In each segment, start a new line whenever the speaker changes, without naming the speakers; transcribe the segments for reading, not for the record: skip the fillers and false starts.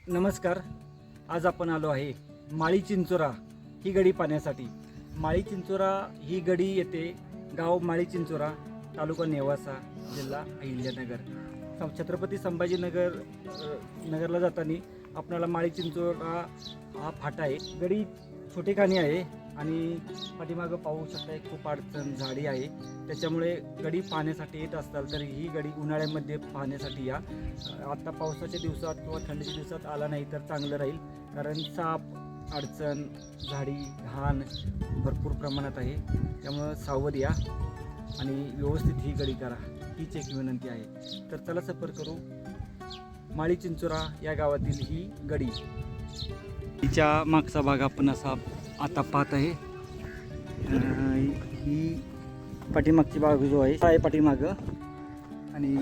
नमस्कार. आज आपण आलो आहे माळी चिंचोरा ही गडी पाहण्यासाठी. माळी चिंचोरा ही गडी येते गाव माळी चिंचोरा, तालुका नेवासा, जिल्हा अहिल्यानगर. छत्रपती संभाजीनगर नगरला जाताना आपल्याला माळी चिंचोरा हा फाटा आहे. गडी छोटेखानी आहे आणि पाठीमागं पाहू शकता खूप अडचण झाडी आहे. त्याच्यामुळे गडी पाहण्यासाठी येत असताल तर ही गडी उन्हाळ्यामध्ये पाहण्यासाठी या. आता पावसाच्या दिवसात किंवा थंडीच्या दिवसात आला नाही तर चांगलं राहील, कारण साप, अडचण, झाडी, घाण भरपूर प्रमाणात आहे. त्यामुळं सावध या आणि व्यवस्थित ही गडी करा, हीच एक विनंती आहे. तर चला सफर करू माळी चिंचोरा या गावातील ही गडी. हिच्या मागचा भाग आपण असा आता पाहत आहे. ही पाठीमागची बाग जो आहे पाठीमागं, आणि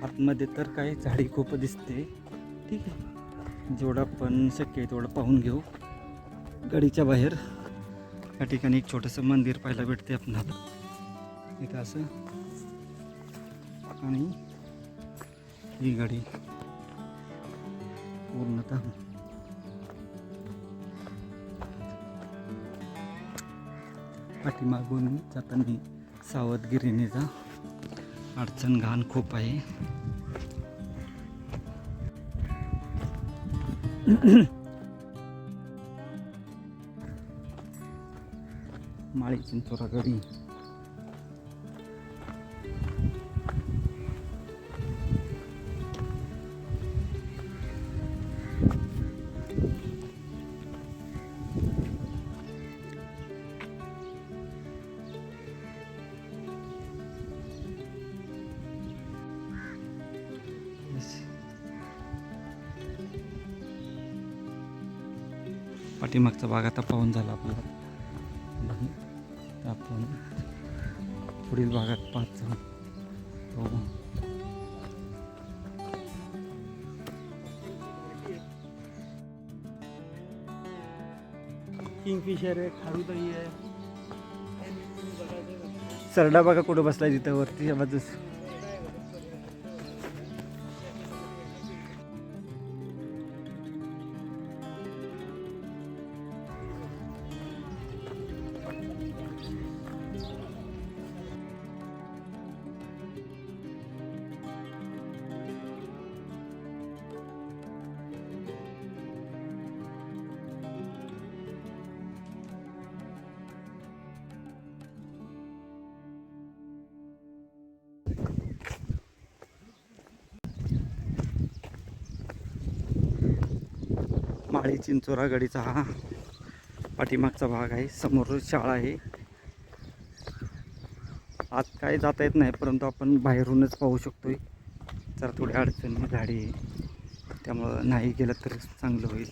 आतमध्ये तर काही झाडी खूप दिसते. ठीक आहे, जेवढं पण शक्य आहे तेवढं पाहून घेऊ. गडीच्या बाहेर या ठिकाणी एक छोटंसं मंदिर पाहायला भेटते आपणाला इथं असं. आणि ही गडी पूर्णतः पाठीमागून जाताना सावधगिरीने जा, अडचण घाण खूप आहे. माळी चिंचोरा गडी. पाठीमागचा भाग आता पाहून झाला आपल्याला. आपण पुढील भागात पाहत जाऊ.
किंगफिशर आहे, खारुताई आहे.
सरडा बघा कुठं बसलाय तिथं वरती बाजूस. माळी चिंचोरा गडीचा हा पाठीमागचा भाग आहे. समोर शाळा आहे. आत काय जाता येत नाही, परंतु आपण बाहेरूनच पाहू शकतोय. जरा थोडी अडचणी झाडी आहे, त्यामुळं नाही गेलं तर चांगलं होईल.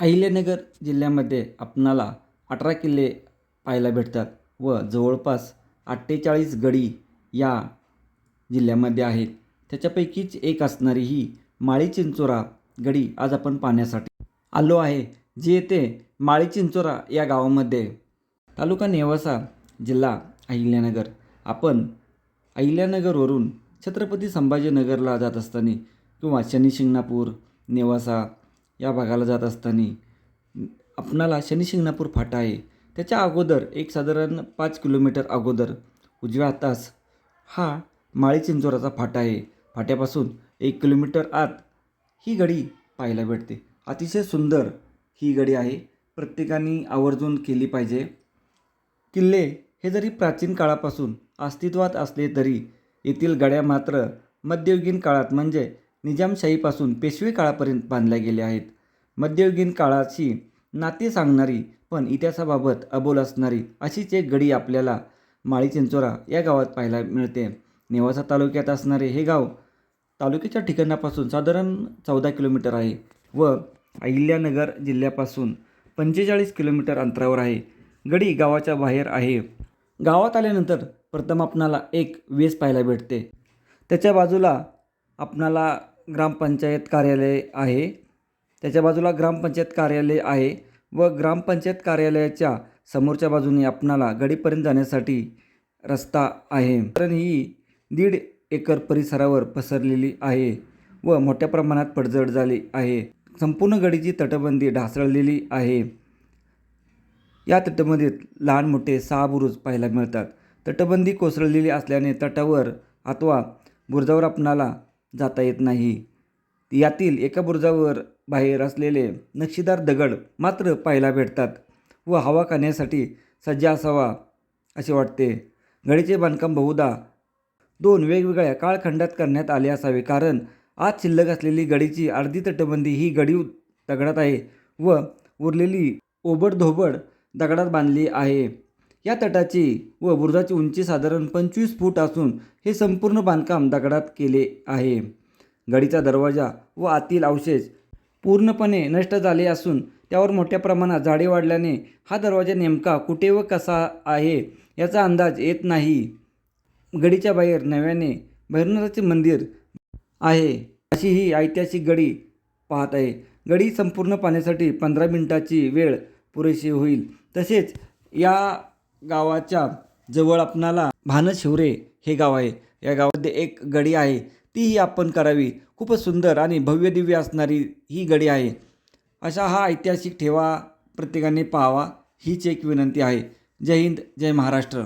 अहिल्यानगर जिल्ह्यामध्ये आपणाला 18 किल्ले पाहायला भेटतात व जवळपास 48 गडी या जिल्ह्यामध्ये आहेत. त्याच्यापैकीच एक असणारी ही माळी चिंचोरा गडी आज आपण पाहण्यासाठी आलो आहे, जी येते माळी चिंचोरा या गावामध्ये, तालुका नेवासा, जिल्हा अहिल्यानगर. आपण अहिल्यानगरवरून छत्रपती संभाजीनगरला जात असताना किंवा शनिशिंगणापूर, नेवासा या भागाला जात असताना आपणाला शनिशिंगणापूर फाटा आहे. त्याच्या अगोदर एक साधारण 5 किलोमीटर अगोदर उजव्या हातास हा माळी चिंचोराचा फाटा आहे. फाट्यापासून 1 किलोमीटर आत ही गडी पाहायला भेटते. अतिशय सुंदर ही गडी आहे, प्रत्येकाने आवर्जून केली पाहिजे. किल्ले हे जरी प्राचीन काळापासून अस्तित्वात असले तरी येथील गड्या मात्र मध्ययुगीन काळात म्हणजे निजामशाहीपासून पेशवे काळापर्यंत बांधल्या गेल्या आहेत. मध्ययुगीन काळाची नाती सांगणारी पण इतिहासाबाबत अबोल असणारी अशीच एक गडी आपल्याला माळी चिंचोरा या गावात पाहायला मिळते. नेवासा तालुक्यात असणारे हे गाव तालुक्याच्या ठिकाणापासून साधारण 14 किलोमीटर आहे व अहिल्यानगर जिल्ह्यापासून 45 किलोमीटर अंतरावर आहे. गडी गावाच्या बाहेर आहे. गावात आल्यानंतर प्रथम आपणाला एक वेस पाहायला भेटते. त्याच्या बाजूला आपणाला ग्रामपंचायत कार्यालय आहे. व ग्रामपंचायत कार्यालयाच्या समोरच्या बाजूने आपणाला गडीपर्यंत जाण्यासाठी रस्ता आहे. कारण ही 1.5 एकर परिसरावर पसरलेली आहे व मोठ्या प्रमाणात पडझड झाली आहे. संपूर्ण गडीची तटबंदी ढासळलेली आहे. या तटबंदीत लहान मोठे 6 बुरुज पाहायला मिळतात. तटबंदी कोसळलेली असल्याने तटावर अथवा बुरुजावर आपणाला जाता येत नाही. यातील एका बुरुजावर बाहेर असलेले नक्षीदार दगड मात्र पाहायला भेटतात व हवा खाण्यासाठी सज्ज असावा असे वाटते. गडीचे बांधकाम बहुधा 2 वेगवेगळ्या काळखंडात करण्यात आले असावे, कारण आज शिल्लक असलेली गडीची अर्धी तटबंदी ही गडीव दगडात आहे व उरलेली ओबडधोबड दगडात बांधली आहे. या तटाची व बुरुजाची उंची साधारण 25 फूट असून हे संपूर्ण बांधकाम दगडात केले आहे. गडीचा दरवाजा व आतील अवशेष पूर्णपणे नष्ट झाले असून त्यावर मोठ्या प्रमाणात झाडे वाढल्याने हा दरवाजा नेमका कुठे व कसा आहे याचा अंदाज येत नाही. गडीच्या बाहेर नव्याने भैरवनाथाचे मंदिर आहे अशी ही ऐतिहासिक गडी पाहत आहे. गडी संपूर्ण पाहण्यासाठी 15 मिनिटाची वेळ पुरेशी होईल. तसेच या गावाच्या जवळ आपणाला भानशिवरे हे गाव आहे. या गावामध्ये एक गडी आहे, तीही आपण करावी. खूपच सुंदर आणि भव्य दिव्य असणारी ही गडी आहे. अशा हा ऐतिहासिक ठेवा प्रत्येकाने पाहावा हीच एक विनंती आहे. जय हिंद, जय महाराष्ट्र.